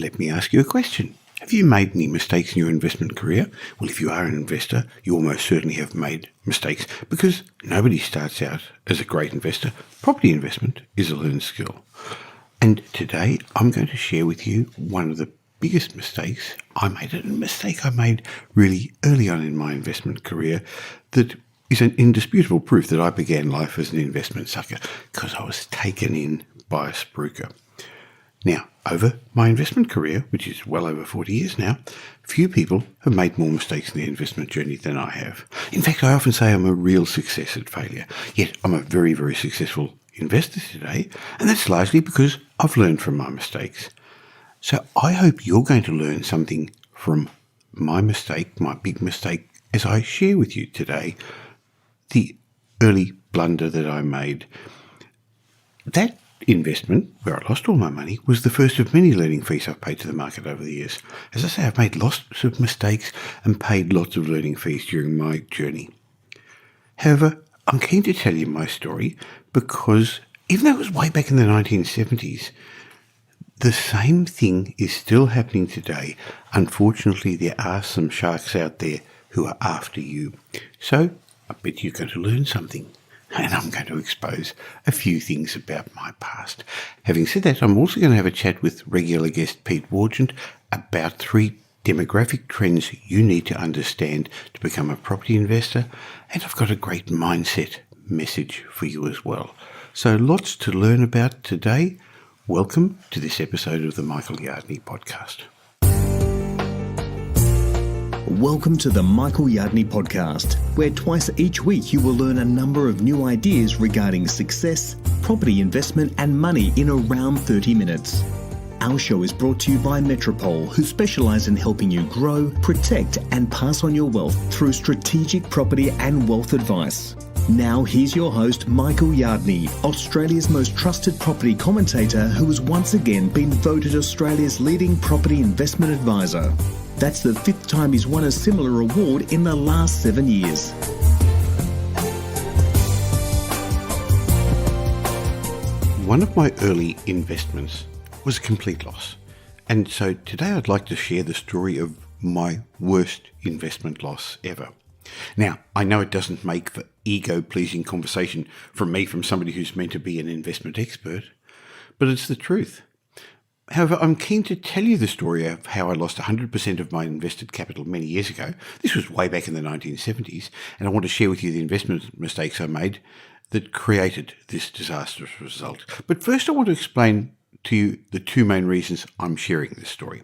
Let me ask you a question. Have you made any mistakes in your investment career? Well, if you are an investor, you almost certainly have made mistakes because nobody starts out as a great investor. Property investment is a learned skill. And today I'm going to share with you one of the biggest mistakes I made, a mistake I made really early on in my investment career that is an indisputable proof that I began life as an investment sucker because I was taken in by a spruiker. Now, over my investment career, which is well over 40 years now, few people have made more mistakes in their investment journey than I have. In fact, I often say I'm a real success at failure. Yet I'm a very, very successful investor today, and that's largely because I've learned from my mistakes. So I hope you're going to learn something from my mistake, my big mistake, as I share with you today the early blunder that I made. That investment, where I lost all my money, was the first of many learning fees I've paid to the market over the years. As I say, I've made lots of mistakes and paid lots of learning fees during my journey. However, I'm keen to tell you my story because even though it was way back in the 1970s, the same thing is still happening today. Unfortunately, there are some sharks out there who are after you. So I bet you're going to learn something. And I'm going to expose a few things about my past. Having said that, I'm also going to have a chat with regular guest Pete Wargent about 3 demographic trends you need to understand to become a property investor. And I've got a great mindset message for you as well. So lots to learn about today. Welcome to this episode of the Michael Yardney podcast. Welcome to the Michael Yardney podcast, where twice each week you will learn a number of new ideas regarding success, property investment and money in around 30 minutes. Our show is brought to you by Metropole, who specialise in helping you grow, protect and pass on your wealth through strategic property and wealth advice. Now here's your host, Michael Yardney, Australia's most trusted property commentator who has once again been voted Australia's leading property investment advisor. That's the 5th time he's won a similar award in the last 7 years. One of my early investments was a complete loss. And so today I'd like to share the story of my worst investment loss ever. Now, I know it doesn't make for ego-pleasing conversation from somebody who's meant to be an investment expert, but it's the truth. However, I'm keen to tell you the story of how I lost 100% of my invested capital many years ago. This was way back in the 1970s, and I want to share with you the investment mistakes I made that created this disastrous result. But first, I want to explain to you the 2 main reasons I'm sharing this story.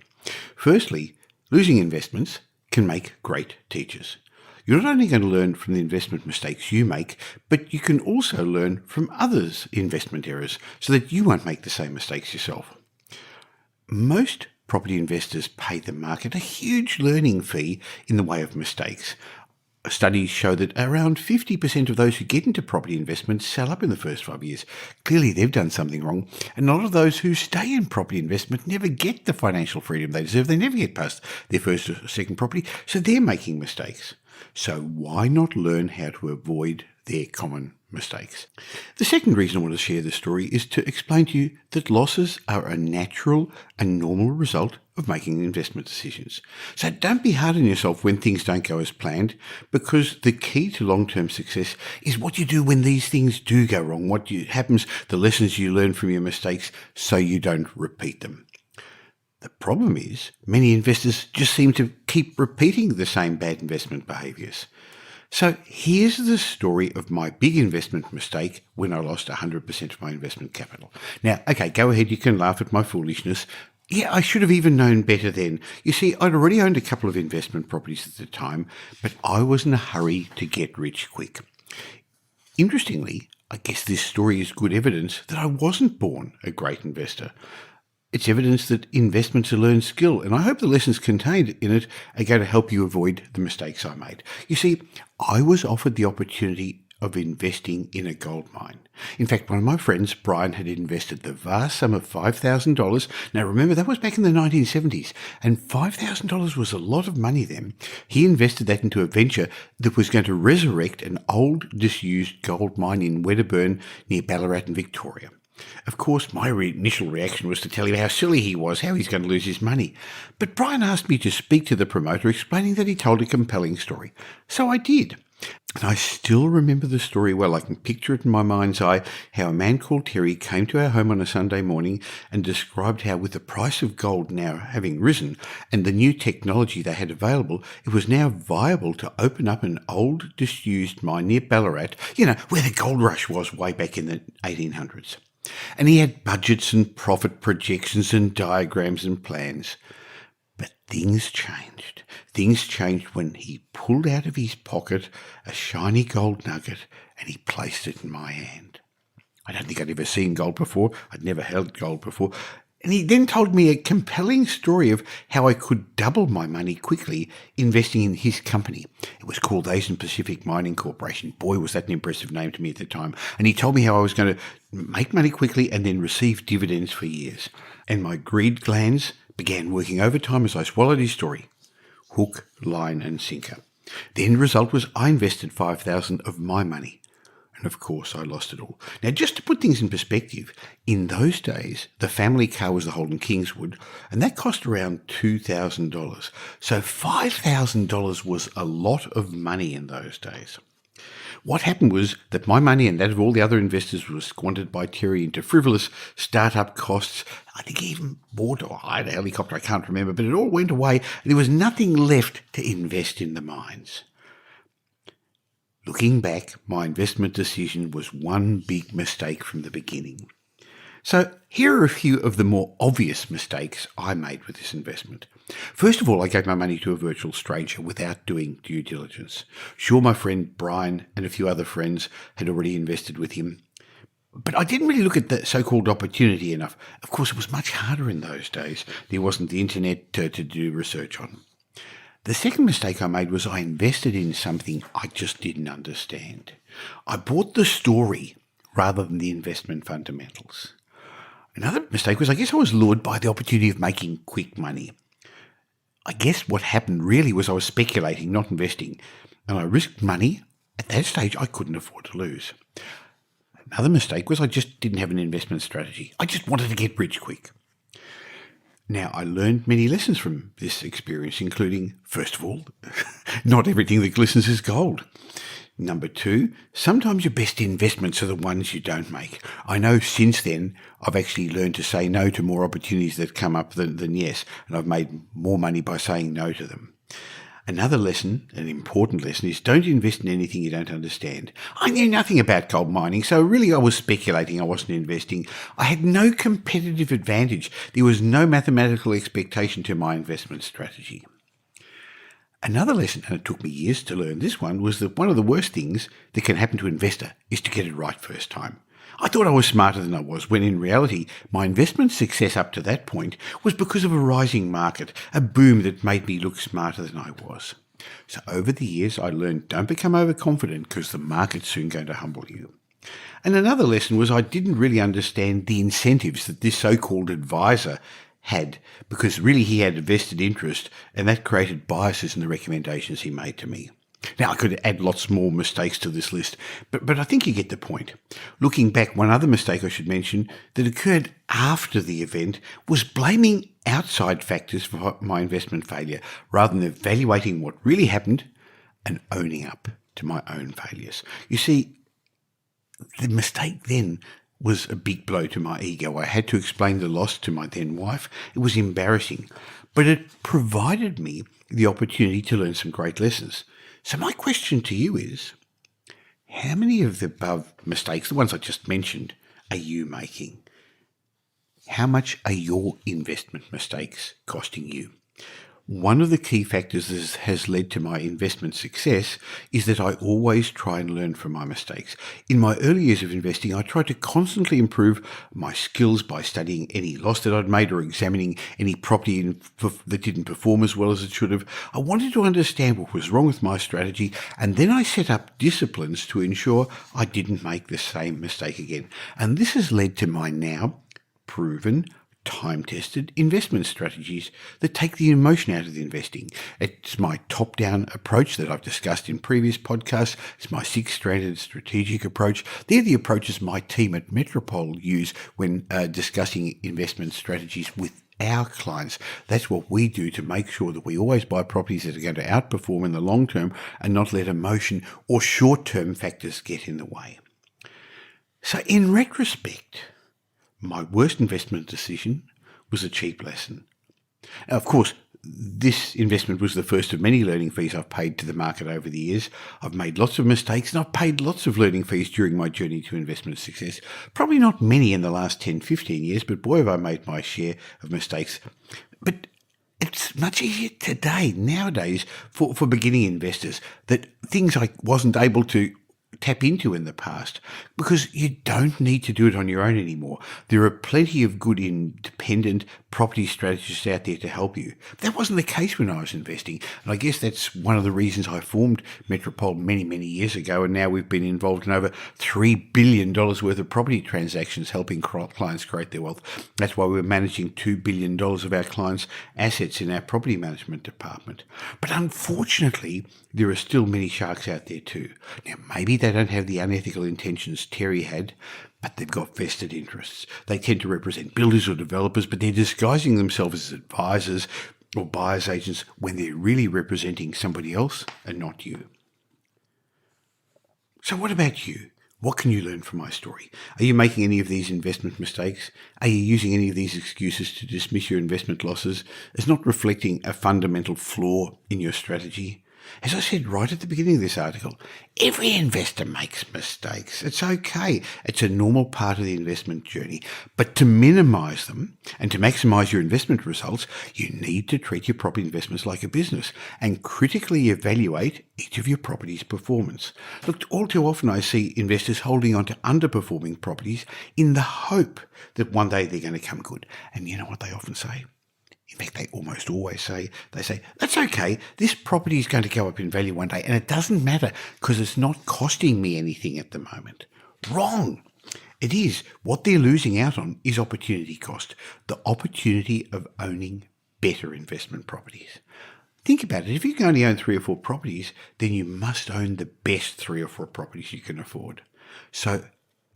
Firstly, losing investments can make great teachers. You're not only going to learn from the investment mistakes you make, but you can also learn from others' investment errors so that you won't make the same mistakes yourself. Most property investors pay the market a huge learning fee in the way of mistakes. Studies show that around 50% of those who get into property investment sell up in the first 5 years. Clearly, they've done something wrong. And a lot of those who stay in property investment never get the financial freedom they deserve. They never get past their first or second property, so they're making mistakes. So why not learn how to avoid their common mistakes? The second reason I want to share this story is to explain to you that losses are a natural and normal result of making investment decisions. So don't be hard on yourself when things don't go as planned, because the key to long-term success is what you do when these things do go wrong, what happens, the lessons you learn from your mistakes so you don't repeat them. The problem is many investors just seem to keep repeating the same bad investment behaviours. So here's the story of my big investment mistake when I lost 100% of my investment capital. Now, okay, go ahead, you can laugh at my foolishness. Yeah, I should have even known better then. You see, I'd already owned a couple of investment properties at the time, but I was in a hurry to get rich quick. Interestingly, I guess this story is good evidence that I wasn't born a great investor. It's evidence that investment's a learned skill, and I hope the lessons contained in it are going to help you avoid the mistakes I made. You see, I was offered the opportunity of investing in a gold mine. In fact, one of my friends, Brian, had invested the vast sum of $5,000. Now remember, that was back in the 1970s, and $5,000 was a lot of money then. He invested that into a venture that was going to resurrect an old, disused gold mine in Wedderburn near Ballarat in Victoria. Of course, my initial reaction was to tell him how silly he was, how he's going to lose his money. But Brian asked me to speak to the promoter, explaining that he told a compelling story. So I did. And I still remember the story well. I can picture it in my mind's eye, how a man called Terry came to our home on a Sunday morning and described how, with the price of gold now having risen and the new technology they had available, it was now viable to open up an old, disused mine near Ballarat, where the gold rush was way back in the 1800s. And he had budgets and profit projections and diagrams and plans. But things changed. Things changed when he pulled out of his pocket a shiny gold nugget and he placed it in my hand. I don't think I'd ever seen gold before. I'd never held gold before. And he then told me a compelling story of how I could double my money quickly investing in his company. It was called Asian Pacific Mining Corporation. Boy, was that an impressive name to me at the time. And he told me how I was going to make money quickly and then receive dividends for years. And my greed glands began working overtime as I swallowed his story. Hook, line and sinker. The end result was I invested $5,000 of my money. And of course I lost it all. Now, just to put things in perspective, in those days, the family car was the Holden Kingswood, and that cost around $2,000. So $5,000 was a lot of money in those days. What happened was that my money and that of all the other investors was squandered by Terry into frivolous startup costs. I think he even bought or hired a helicopter, I can't remember, but it all went away and there was nothing left to invest in the mines. Looking back, my investment decision was one big mistake from the beginning. So here are a few of the more obvious mistakes I made with this investment. First of all, I gave my money to a virtual stranger without doing due diligence. Sure, my friend Brian and a few other friends had already invested with him, but I didn't really look at the so-called opportunity enough. Of course, it was much harder in those days. There wasn't the internet to do research on. The second mistake I made was I invested in something I just didn't understand. I bought the story rather than the investment fundamentals. Another mistake was I guess I was lured by the opportunity of making quick money. I guess what happened really was I was speculating, not investing, and I risked money at that stage I couldn't afford to lose. Another mistake was I just didn't have an investment strategy. I just wanted to get rich quick. Now, I learned many lessons from this experience, including, first of all, not everything that glistens is gold. Number two, sometimes your best investments are the ones you don't make. I know since then I've actually learned to say no to more opportunities that come up than yes, and I've made more money by saying no to them. Another lesson, an important lesson, is don't invest in anything you don't understand. I knew nothing about gold mining, so really I was speculating, I wasn't investing. I had no competitive advantage. There was no mathematical expectation to my investment strategy. Another lesson, and it took me years to learn this one, was that one of the worst things that can happen to an investor is to get it right first time. I thought I was smarter than I was, when in reality, my investment success up to that point was because of a rising market, a boom that made me look smarter than I was. So over the years, I learned don't become overconfident because the market's soon going to humble you. And another lesson was I didn't really understand the incentives that this so-called advisor had, because really he had a vested interest and that created biases in the recommendations he made to me. Now, I could add lots more mistakes to this list, but I think you get the point. Looking back, one other mistake I should mention that occurred after the event was blaming outside factors for my investment failure rather than evaluating what really happened and owning up to my own failures. You see, the mistake then was a big blow to my ego. I had to explain the loss to my then wife. It was embarrassing, but it provided me the opportunity to learn some great lessons. So my question to you is, how many of the above mistakes, the ones I just mentioned, are you making? How much are your investment mistakes costing you? One of the key factors that has led to my investment success is that I always try and learn from my mistakes. In my early years of investing, I tried to constantly improve my skills by studying any loss that I'd made or examining any property that didn't perform as well as it should have. I wanted to understand what was wrong with my strategy, and then I set up disciplines to ensure I didn't make the same mistake again. And this has led to my now proven time-tested investment strategies that take the emotion out of the investing. It's my top-down approach that I've discussed in previous podcasts. It's my six-stranded strategic approach. They're the approaches my team at Metropole use when discussing investment strategies with our clients. That's what we do to make sure that we always buy properties that are going to outperform in the long term and not let emotion or short-term factors get in the way. So in retrospect, my worst investment decision was a cheap lesson. Now, of course, this investment was the first of many learning fees I've paid to the market over the years. I've made lots of mistakes and I've paid lots of learning fees during my journey to investment success. Probably not many in the last 10, 15 years, but boy, have I made my share of mistakes. But it's much easier today, nowadays, for beginning investors, that things I wasn't able to tap into in the past, because you don't need to do it on your own anymore. There are plenty of good independent property strategists out there to help you. That wasn't the case when I was investing, and I guess that's one of the reasons I formed Metropole many, many years ago, and now we've been involved in over $3 billion worth of property transactions helping clients create their wealth. That's why we're managing $2 billion of our clients' assets in our property management department. But unfortunately, there are still many sharks out there too. Now, maybe they don't have the unethical intentions Terry had, but they've got vested interests. They tend to represent builders or developers, but they're disguising themselves as advisors or buyer's agents when they're really representing somebody else and not you. So what about you? What can you learn from my story? Are you making any of these investment mistakes? Are you using any of these excuses to dismiss your investment losses as not reflecting a fundamental flaw in your strategy? As I said right at the beginning of this article, every investor makes mistakes. It's okay. It's a normal part of the investment journey. But to minimise them and to maximise your investment results, you need to treat your property investments like a business and critically evaluate each of your property's performance. Look, all too often I see investors holding on to underperforming properties in the hope that one day they're going to come good. And you know what they often say? In fact, they almost always say, that's okay, this property is going to go up in value one day and it doesn't matter because it's not costing me anything at the moment. Wrong. It is. What they're losing out on is opportunity cost, the opportunity of owning better investment properties. Think about it. If you can only own 3 or 4 properties, then you must own the best 3 or 4 properties you can afford. So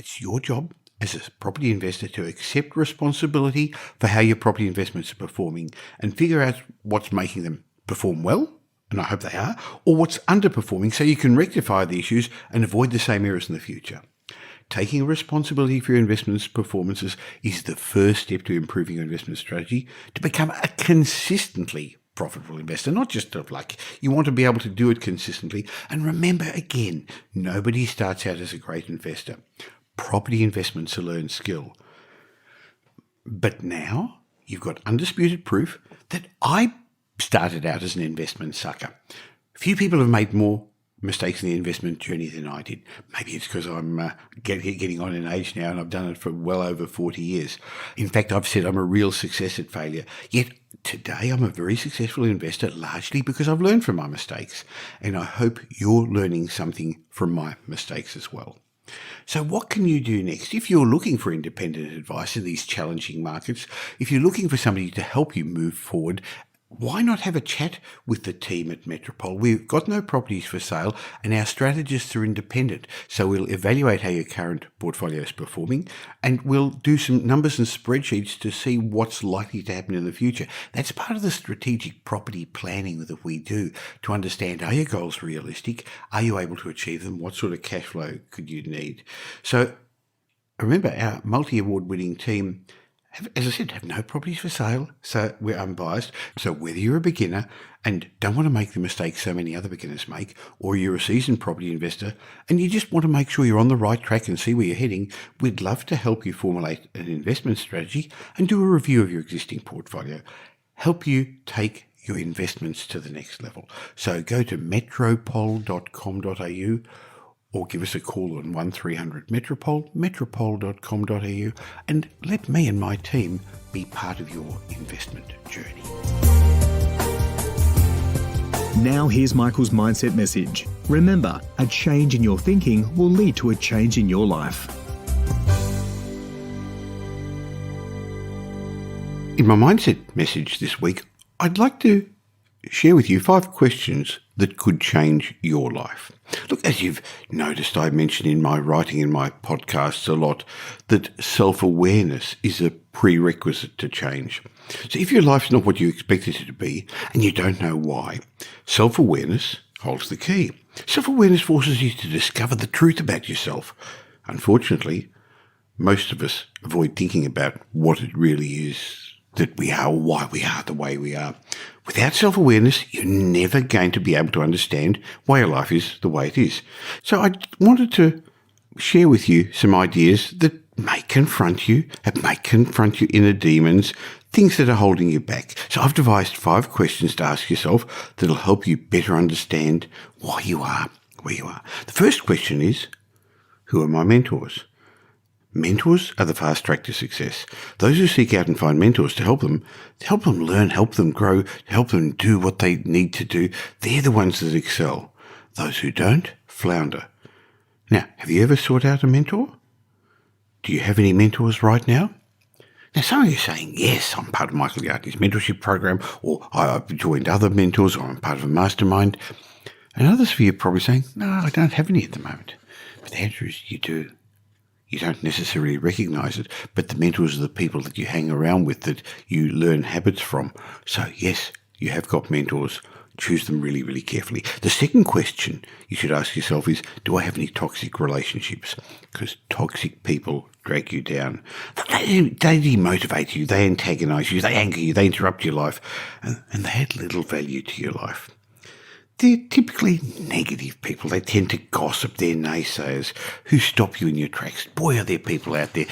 it's your job as a property investor to accept responsibility for how your property investments are performing and figure out what's making them perform well, and I hope they are, or what's underperforming so you can rectify the issues and avoid the same errors in the future. Taking responsibility for your investments performances is the first step to improving your investment strategy to become a consistently profitable investor, not just of luck. You want to be able to do it consistently. And remember, again, nobody starts out as a great investor. Property investments are learned skill. But now you've got undisputed proof that I started out as an investment sucker. Few people have made more mistakes in the investment journey than I did. Maybe it's because I'm getting on in age now and I've done it for well over 40 years. In fact, I've said I'm a real success at failure. Yet today I'm a very successful investor largely because I've learned from my mistakes. And I hope you're learning something from my mistakes as well. So what can you do next? If you're looking for independent advice in these challenging markets, if you're looking for somebody to help you move forward, why not have a chat with the team at Metropole? We've got no properties for sale and our strategists are independent. So we'll evaluate how your current portfolio is performing and we'll do some numbers and spreadsheets to see what's likely to happen in the future. That's part of the strategic property planning that we do to understand, are your goals realistic? Are you able to achieve them? What sort of cash flow could you need? So remember, our multi-award winning team as I said, have no properties for sale, so we're unbiased. So whether you're a beginner and don't want to make the mistakes so many other beginners make, or you're a seasoned property investor and you just want to make sure you're on the right track and see where you're heading, we'd love to help you formulate an investment strategy and do a review of your existing portfolio, help you take your investments to the next level. So go to metropole.com.au or give us a call on 1300 Metropole, metropole.com.au, and let me and my team be part of your investment journey. Now here's Michael's mindset message. Remember, a change in your thinking will lead to a change in your life. my mindset message this week, I'd like to share with you 5 questions that could change your life. Look, as you've noticed, I mention in my writing in my podcasts a lot that self-awareness is a prerequisite to change. So if your life's not what you expected it to be and you don't know why, self-awareness holds the key. Self-awareness forces you to discover the truth about yourself. Unfortunately, most of us avoid thinking about what it really is that we are, or why we are the way we are. Without self-awareness, you're never going to be able to understand why your life is the way it is. So I wanted to share with you some ideas that may confront you, inner demons, things that are holding you back. So I've devised 5 questions to ask yourself that'll help you better understand why you are where you are. The first question is, who are my mentors? Mentors are the fast track to success. Those who seek out and find mentors to help them learn, help them grow, help them do what they need to do, they're the ones that excel. Those who don't, flounder. Now, have you ever sought out a mentor? Do you have any mentors right now? Now, some of you are saying, yes, I'm part of Michael Yardney's mentorship program, or I've joined other mentors, or I'm part of a mastermind. And others of you are probably saying, no, I don't have any at the moment. But the answer is you do. You don't necessarily recognize it, but the mentors are the people that you hang around with, that you learn habits from. So yes, you have got mentors. Choose them really, really carefully. The second question you should ask yourself is, do I have any toxic relationships? Because toxic people drag you down. They demotivate you, they antagonize you, they anger you, they interrupt your life, and they add little value to your life. They're typically negative people. They tend to gossip. They're naysayers who stop you in your tracks. Boy, are there people out there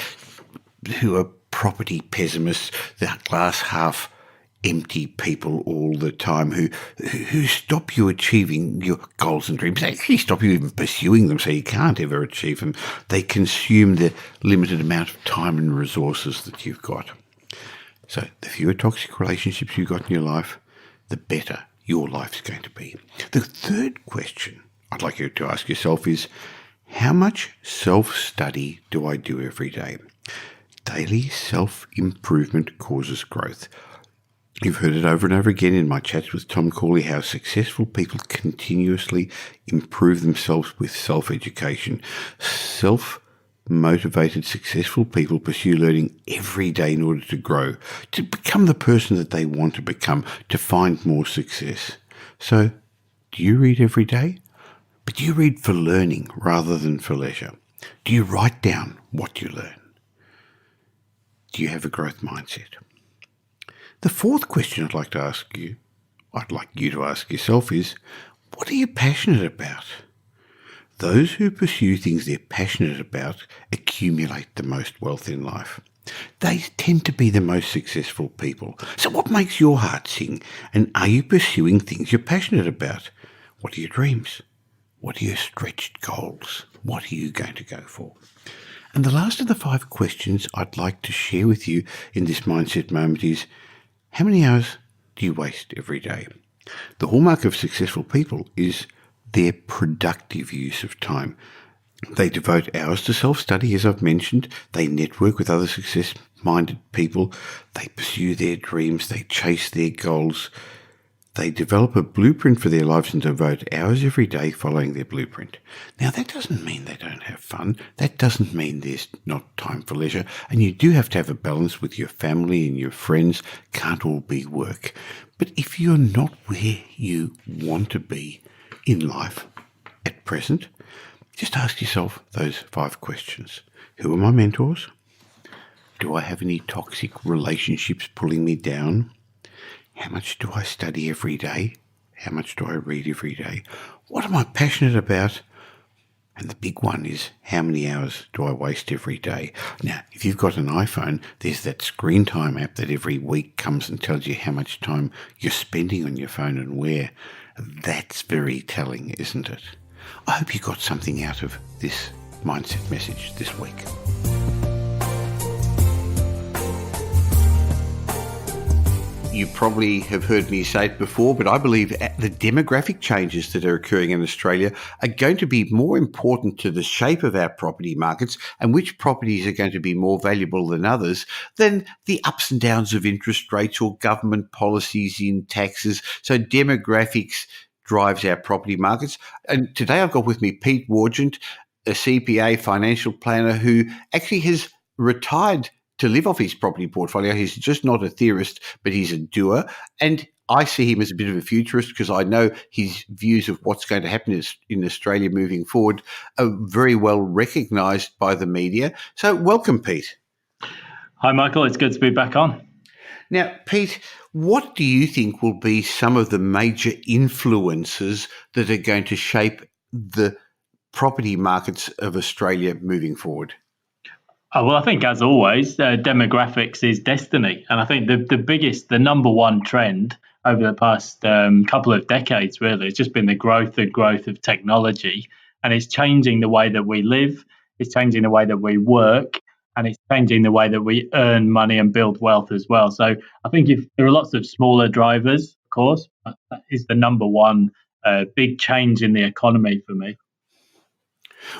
who are property pessimists, the glass half empty people all the time who stop you achieving your goals and dreams. They actually stop you even pursuing them, so you can't ever achieve them. They consume the limited amount of time and resources that you've got. So the fewer toxic relationships you've got in your life, the better your life's going to be. The third question I'd like you to ask yourself is, how much self-study do I do every day? Daily self-improvement causes growth. You've heard it over and over again in my chats with Tom Corley, how successful people continuously improve themselves with self-education. Self-motivated, successful people pursue learning every day in order to grow, to become the person that they want to become, to find more success. So, do you read every day? But do you read for learning rather than for leisure? Do you write down what you learn? Do you have a growth mindset? The fourth question I'd like you to ask yourself is, what are you passionate about? Those who pursue things they're passionate about accumulate the most wealth in life. They tend to be the most successful people. So what makes your heart sing? And are you pursuing things you're passionate about? What are your dreams? What are your stretched goals? What are you going to go for? And the last of the 5 questions I'd like to share with you in this mindset moment is, how many hours do you waste every day? The hallmark of successful people is their productive use of time. They devote hours to self-study, as I've mentioned. They network with other success-minded people. They pursue their dreams. They chase their goals. They develop a blueprint for their lives and devote hours every day following their blueprint. Now, that doesn't mean they don't have fun. That doesn't mean there's not time for leisure. And you do have to have a balance with your family and your friends. Can't all be work. But if you're not where you want to be in life at present, just ask yourself those 5 questions. Who are my mentors? Do I have any toxic relationships pulling me down? How much do I study every day? How much do I read every day? What am I passionate about? And the big one is, how many hours do I waste every day? Now, if you've got an iPhone, there's that screen time app that every week comes and tells you how much time you're spending on your phone and where. That's very telling, isn't it? I hope you got something out of this mindset message this week. You probably have heard me say it before, but I believe the demographic changes that are occurring in Australia are going to be more important to the shape of our property markets and which properties are going to be more valuable than others than the ups and downs of interest rates or government policies in taxes. So demographics drives our property markets. And today I've got with me Pete Wargent, a CPA financial planner who actually has retired to live off his property portfolio. He's just not a theorist, but he's a doer. And I see him as a bit of a futurist because I know his views of what's going to happen in Australia moving forward are very well recognised by the media. So welcome, Pete. Hi, Michael. It's good to be back on. Now, Pete, what do you think will be some of the major influences that are going to shape the property markets of Australia moving forward? Well, I think, as always, demographics is destiny. And I think the number one trend over the past couple of decades, really, has just been the growth of technology. And it's changing the way that we live, it's changing the way that we work, and it's changing the way that we earn money and build wealth as well. So I think if there are lots of smaller drivers, of course, but that is the number one big change in the economy for me.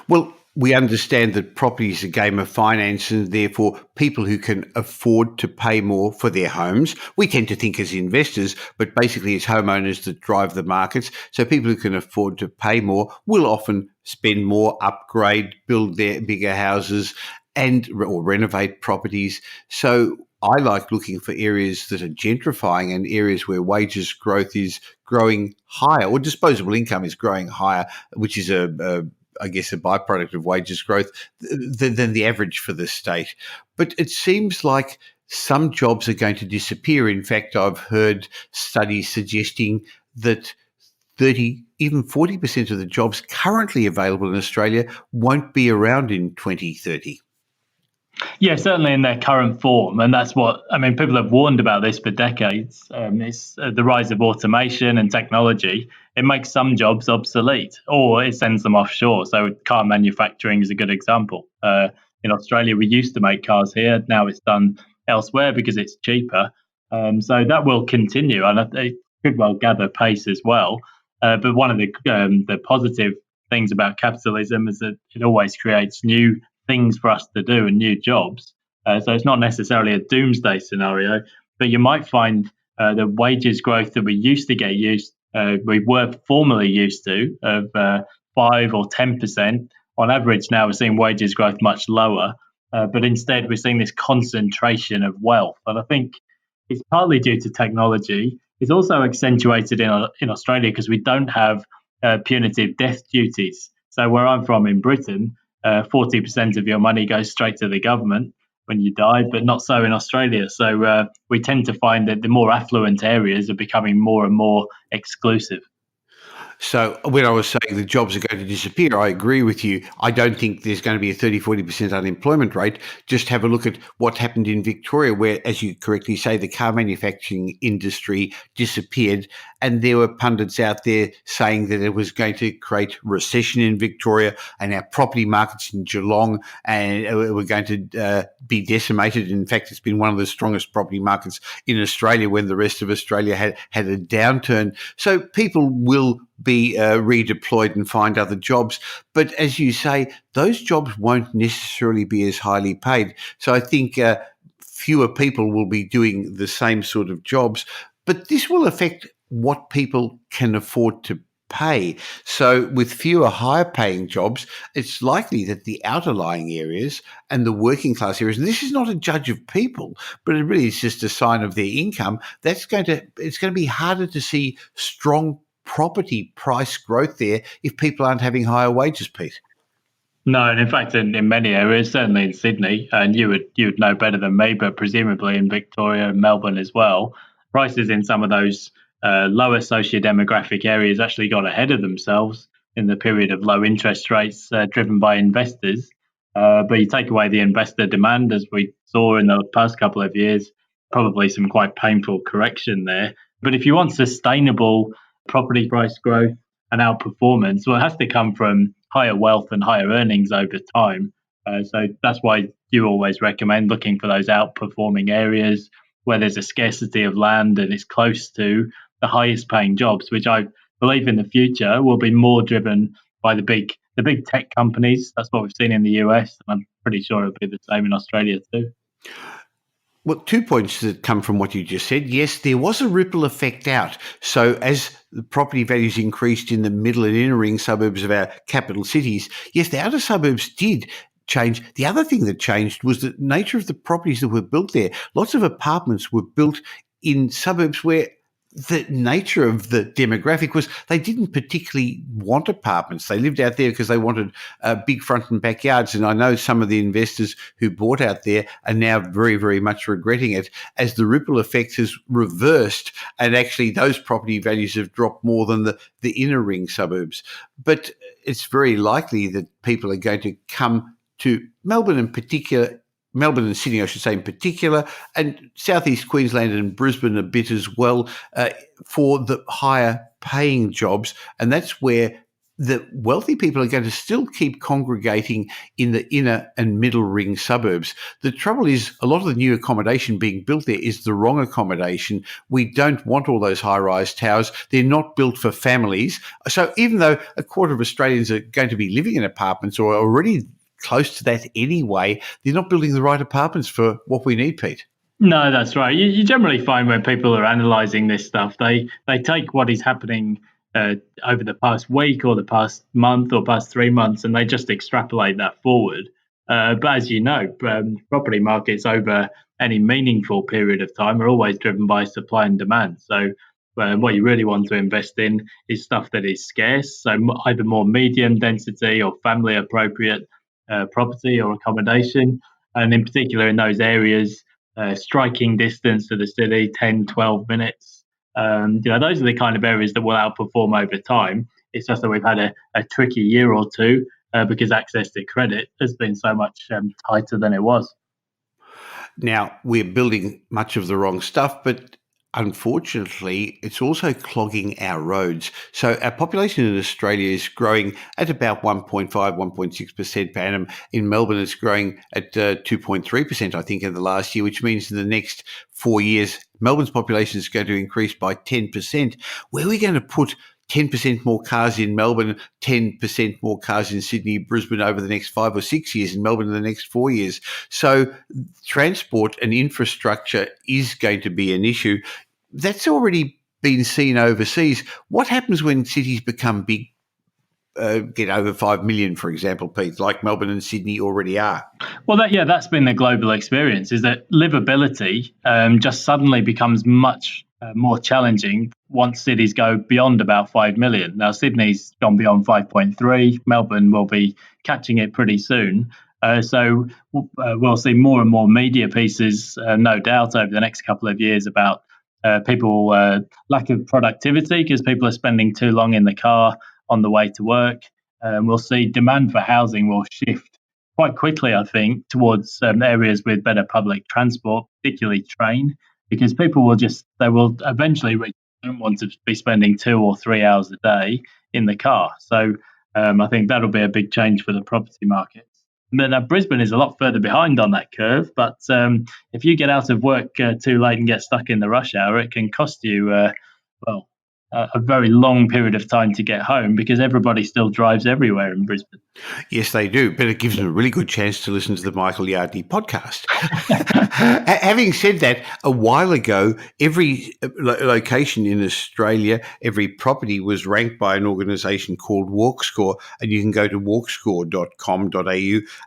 Well, we understand that property is a game of finance and therefore people who can afford to pay more for their homes. We tend to think as investors, but basically it's homeowners that drive the markets. So people who can afford to pay more will often spend more, upgrade, build their bigger houses or renovate properties. So I like looking for areas that are gentrifying and areas where wages growth is growing higher or disposable income is growing higher, which is I guess, a byproduct of wages growth than the average for the state. But it seems like some jobs are going to disappear. In fact, I've heard studies suggesting that 30, even 40% of the jobs currently available in Australia won't be around in 2030. Yeah, certainly in their current form. And that's what, I mean, people have warned about this for decades. It's the rise of automation and technology. It makes some jobs obsolete or it sends them offshore. So car manufacturing is a good example. In Australia, we used to make cars here. Now it's done elsewhere because it's cheaper. So that will continue. And it could well gather pace as well. But one of the positive things about capitalism is that it always creates new things for us to do and new jobs. So it's not necessarily a doomsday scenario, but you might find the wages growth that we were formerly used to of 5 or 10%. On average now we're seeing wages growth much lower, but instead we're seeing this concentration of wealth. And I think it's partly due to technology. It's also accentuated in Australia because we don't have punitive death duties. So where I'm from in Britain, 40% of your money goes straight to the government when you die, but not so in Australia. So we tend to find that the more affluent areas are becoming more and more exclusive. So when I was saying the jobs are going to disappear, I agree with you. I don't think there's going to be a 30-40% unemployment rate. Just have a look at what happened in Victoria, where, as you correctly say, the car manufacturing industry disappeared. And there were pundits out there saying that it was going to create recession in Victoria and our property markets in Geelong and were going to be decimated. In fact, it's been one of the strongest property markets in Australia when the rest of Australia had a downturn. So people will be redeployed and find other jobs. But as you say, those jobs won't necessarily be as highly paid. So I think fewer people will be doing the same sort of jobs. But this will affect what people can afford to pay. So with fewer higher paying jobs, it's likely that the outlying areas and the working class areas, and this is not a judge of people, but it really is just a sign of their income, it's going to be harder to see strong property price growth there if people aren't having higher wages, Pete. No, and in fact, in many areas, certainly in Sydney, and you would know better than me, but presumably in Victoria and Melbourne as well, prices in some of those lower socio-demographic areas actually got ahead of themselves in the period of low interest rates driven by investors. But you take away the investor demand, as we saw in the past couple of years, probably some quite painful correction there. But if you want sustainable property price growth and outperformance, well, it has to come from higher wealth and higher earnings over time. So that's why you always recommend looking for those outperforming areas where there's a scarcity of land and it's close to the highest paying jobs, which I believe in the future will be more driven by the big tech companies. That's what we've seen in the US, and I'm pretty sure it'll be the same in Australia too. Well, 2 points that come from what you just said. Yes, there was a ripple effect out. So as the property values increased in the middle and inner ring suburbs of our capital cities, yes, the outer suburbs did change. The other thing that changed was the nature of the properties that were built there. Lots of apartments were built in suburbs where the nature of the demographic was they didn't particularly want apartments. They lived out there because they wanted big front and backyards. And I know some of the investors who bought out there are now very, very much regretting it as the ripple effect has reversed and actually those property values have dropped more than the inner ring suburbs. But it's very likely that people are going to come to Melbourne and Sydney, I should say, in particular, and southeast Queensland and Brisbane a bit as well, for the higher paying jobs. And that's where the wealthy people are going to still keep congregating in the inner and middle ring suburbs. The trouble is a lot of the new accommodation being built there is the wrong accommodation. We don't want all those high-rise towers. They're not built for families. So even though a quarter of Australians are going to be living in apartments or already close to that anyway, they're not building the right apartments for what we need, Pete. No, that's right. You generally find when people are analysing this stuff, they take what is happening over the past week or the past month or past 3 months, and they just extrapolate that forward. But as you know, property markets over any meaningful period of time are always driven by supply and demand. So what you really want to invest in is stuff that is scarce, so either more medium density or family appropriate property or accommodation, and in particular in those areas, striking distance to the city, 10, 12 minutes. Those are the kind of areas that will outperform over time. It's just that we've had a tricky year or two because access to credit has been so much tighter than it was. Now, we're building much of the wrong stuff, but unfortunately, it's also clogging our roads. So our population in Australia is growing at about 1.5, 1.6% per annum. In Melbourne, it's growing at 2.3%, I think, in the last year, which means in the next 4 years, Melbourne's population is going to increase by 10%. Where are we going to put 10% more cars in Melbourne, 10% more cars in Sydney, Brisbane over the next 5 or 6 years, in Melbourne in the next 4 years? So transport and infrastructure is going to be an issue. That's already been seen overseas. What happens when cities become big, get over 5 million, for example, Pete, like Melbourne and Sydney already are? Well, that's been the global experience, is that livability just suddenly becomes much more challenging once cities go beyond about 5 million. Now, Sydney's gone beyond 5.3. Melbourne will be catching it pretty soon. So we'll see more and more media pieces, no doubt, over the next couple of years about people lack of productivity because people are spending too long in the car on the way to work. We'll see demand for housing will shift quite quickly, I think, towards areas with better public transport, particularly train, because people will eventually don't want to be spending 2 or 3 hours a day in the car. So I think that'll be a big change for the property market. Now, Brisbane is a lot further behind on that curve, but if you get out of work too late and get stuck in the rush hour, it can cost you, a very long period of time to get home because everybody still drives everywhere in Brisbane. Yes, they do, but it gives them a really good chance to listen to the Michael Yardney podcast. Having said that, a while ago, every location in Australia, every property was ranked by an organisation called WalkScore, and you can go to walkscore.com.au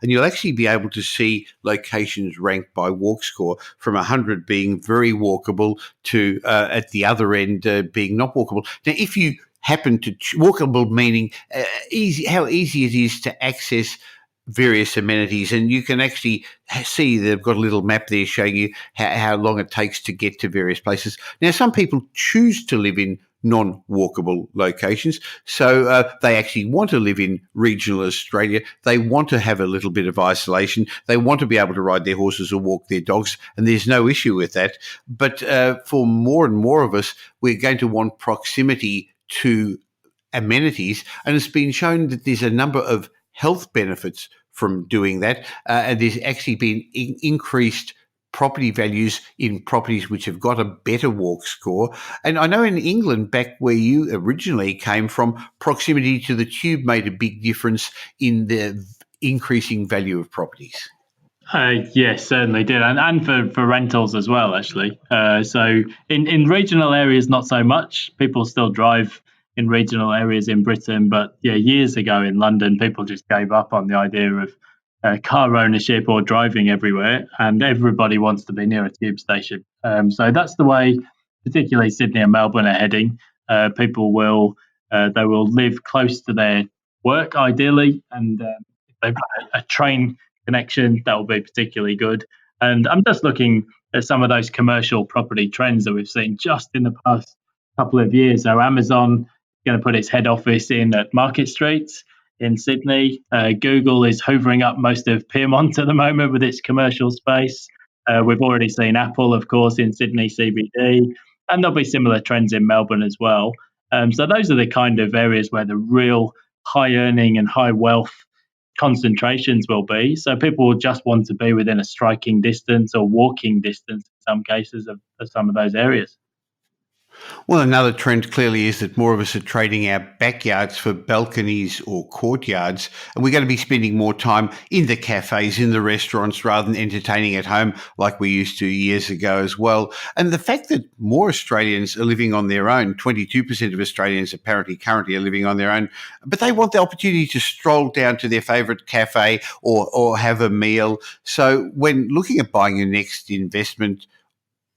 and you'll actually be able to see locations ranked by WalkScore from 100 being very walkable to at the other end being not walkable. Now, if you happen to walkable, meaning how easy it is to access various amenities, and you can actually see they've got a little map there showing you how long it takes to get to various places. Now, some people choose to live in non-walkable locations, so they actually want to live in regional Australia. They want to have a little bit of isolation. They want to be able to ride their horses or walk their dogs, and there's no issue with that. But for more and more of us, we're going to want proximity to amenities, and it's been shown that there's a number of health benefits from doing that, and there's actually been increased property values in properties which have got a better walk score. And I know in England, back where you originally came from, proximity to the tube made a big difference in the increasing value of properties. Yes, certainly did, and for rentals as well, actually. So in regional areas, not so much. People still drive in regional areas in Britain, but yeah, years ago in London, people just gave up on the idea of car ownership or driving everywhere, and everybody wants to be near a tube station. So that's the way, particularly Sydney and Melbourne are heading. People will they will live close to their work, ideally, and if they've got a train connection, that will be particularly good. And I'm just looking at some of those commercial property trends that we've seen just in the past couple of years. So Amazon is going to put its head office in at Market Street in Sydney. Google is hoovering up most of Pyrmont at the moment with its commercial space. We've already seen Apple, of course, in Sydney CBD, and there'll be similar trends in Melbourne as well. So those are the kind of areas where the real high earning and high wealth concentrations will be. So people will just want to be within a striking distance or walking distance in some cases of some of those areas. Well, another trend clearly is that more of us are trading our backyards for balconies or courtyards, and we're going to be spending more time in the cafes, in the restaurants, rather than entertaining at home like we used to years ago as well. And the fact that more Australians are living on their own, 22% of Australians apparently currently are living on their own, but they want the opportunity to stroll down to their favourite cafe or have a meal. So when looking at buying your next investment,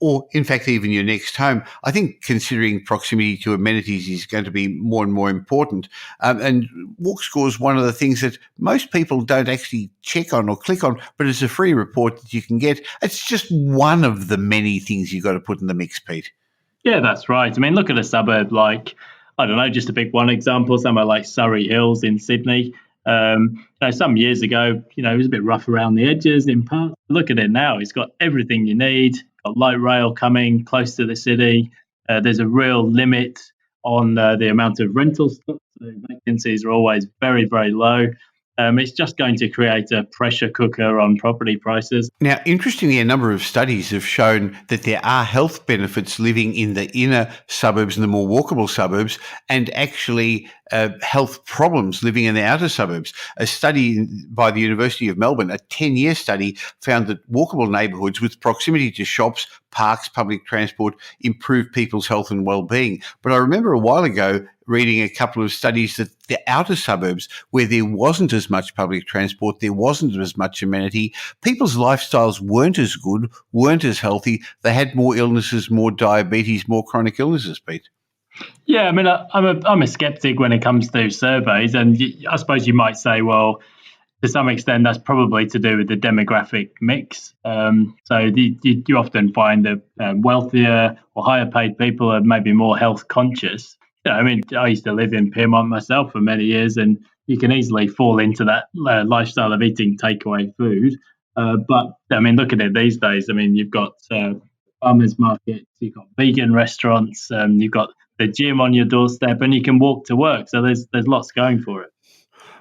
or in fact, even your next home, I think considering proximity to amenities is going to be more and more important. And walk score is one of the things that most people don't actually check on or click on, but it's a free report that you can get. It's just one of the many things you've got to put in the mix, Pete. Yeah, that's right. I mean, look at a suburb like, I don't know, just to pick one example, somewhere like Surrey Hills in Sydney. Some years ago, it was a bit rough around the edges in parts. Look at it now. It's got everything you need. Got light rail coming close to the city. There's a real limit on the amount of rental stock. So vacancies are always very, very low. It's just going to create a pressure cooker on property prices. Now, interestingly, a number of studies have shown that there are health benefits living in the inner suburbs and the more walkable suburbs, and actually health problems living in the outer suburbs. A study by the University of Melbourne, a 10-year study, found that walkable neighbourhoods with proximity to shops, parks, public transport improve people's health and well-being. But I remember a while ago reading a couple of studies that the outer suburbs, where there wasn't as much public transport, there wasn't as much amenity, people's lifestyles weren't as good, weren't as healthy. They had more illnesses, more diabetes, more chronic illnesses, Pete. Yeah, I mean, I'm a skeptic when it comes to surveys, and I suppose you might say, well, to some extent, that's probably to do with the demographic mix. So you often find that wealthier or higher paid people are maybe more health conscious. I mean, I used to live in Pyrmont myself for many years, and you can easily fall into that lifestyle of eating takeaway food. But I mean, look at it these days. I mean, you've got farmers markets, you've got vegan restaurants, you've got the gym on your doorstep, and you can walk to work. So there's lots going for it.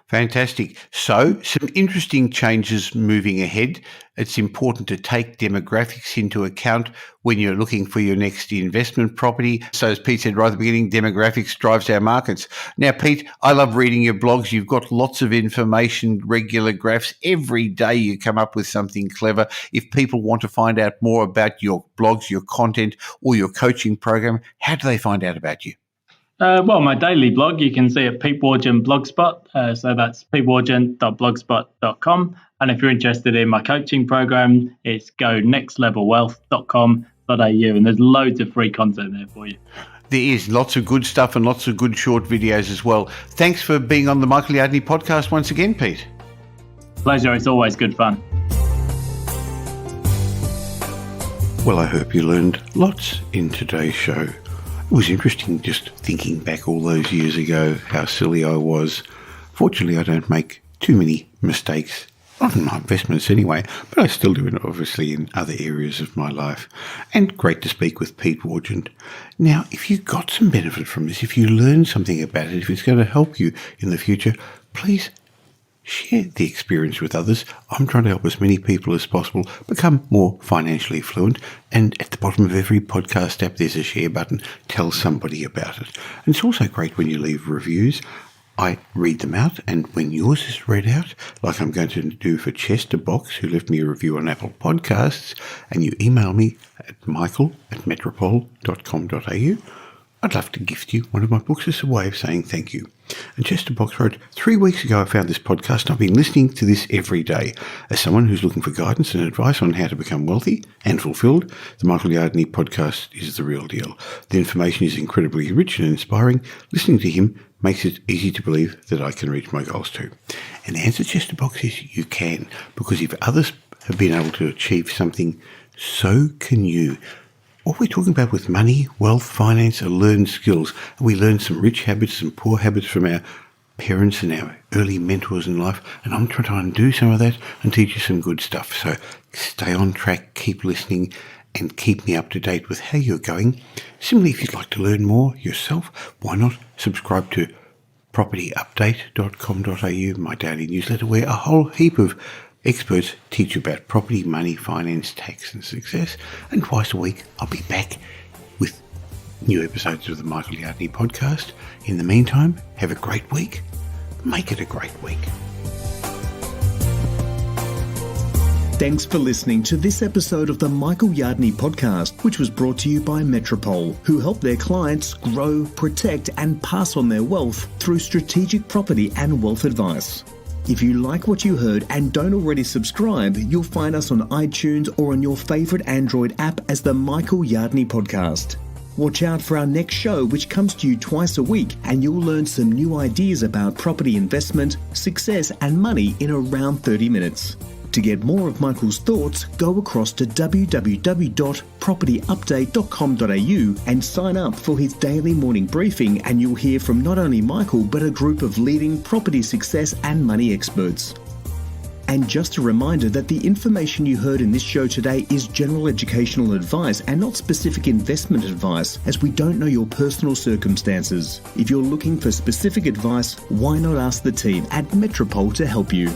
Fantastic. So, some interesting changes moving ahead. It's important to take demographics into account when you're looking for your next investment property. So, as Pete said right at the beginning, demographics drives our markets. Now, Pete, I love reading your blogs. You've got lots of information, regular graphs. Every day you come up with something clever. If people want to find out more about your blogs, your content, or your coaching program, how do they find out about you? Well, my daily blog, you can see at Pete Wargent Blogspot. So that's petewargent.blogspot.com. And if you're interested in my coaching program, it's gonextlevelwealth.com.au. And there's loads of free content there for you. There is lots of good stuff and lots of good short videos as well. Thanks for being on the Michael Yardney podcast once again, Pete. Pleasure. It's always good fun. Well, I hope you learned lots in today's show. It was interesting just thinking back all those years ago, how silly I was. Fortunately, I don't make too many mistakes, not in my investments anyway, but I still do it obviously in other areas of my life. And great to speak with Pete Wargent. Now, if you got some benefit from this, if you learned something about it, if it's going to help you in the future, please share the experience with others. I'm trying to help as many people as possible become more financially fluent. And at the bottom of every podcast app, there's a share button. Tell somebody about it. And it's also great when you leave reviews. I read them out, and when yours is read out, like I'm going to do for Chester Box, who left me a review on Apple Podcasts, and you email me at michael@metropole.com.au, I'd love to gift you one of my books as a way of saying thank you. And Chester Box wrote, 3 weeks ago I found this podcast and I've been listening to this every day. As someone who's looking for guidance and advice on how to become wealthy and fulfilled, the Michael Yardney podcast is the real deal. The information is incredibly rich and inspiring. Listening to him makes it easy to believe that I can reach my goals too. And the answer, Chester Box, is you can, because if others have been able to achieve something, so can you. What we're talking about with money, wealth, finance are learned skills. And we learn some rich habits and poor habits from our parents and our early mentors in life. And I'm trying to undo some of that and teach you some good stuff. So stay on track, keep listening, and keep me up to date with how you're going. Similarly, if you'd like to learn more yourself, why not subscribe to propertyupdate.com.au, my daily newsletter, where a whole heap of experts teach you about property, money, finance, tax and success. And twice a week I'll be back with new episodes of the Michael Yardney podcast. In the meantime, have a great week. Make it a great week. Thanks for listening to this episode of the Michael Yardney podcast, which was brought to you by Metropole, who help their clients grow, protect and pass on their wealth through strategic property and wealth advice. If you like what you heard and don't already subscribe, you'll find us on iTunes or on your favourite Android app as the Michael Yardney podcast. Watch out for our next show, which comes to you twice a week, and you'll learn some new ideas about property investment, success and money in around 30 minutes. To get more of Michael's thoughts, go across to www.propertyupdate.com.au and sign up for his daily morning briefing, and you'll hear from not only Michael but a group of leading property success and money experts. And just a reminder that the information you heard in this show today is general educational advice and not specific investment advice, as we don't know your personal circumstances. If you're looking for specific advice, why not ask the team at Metropole to help you?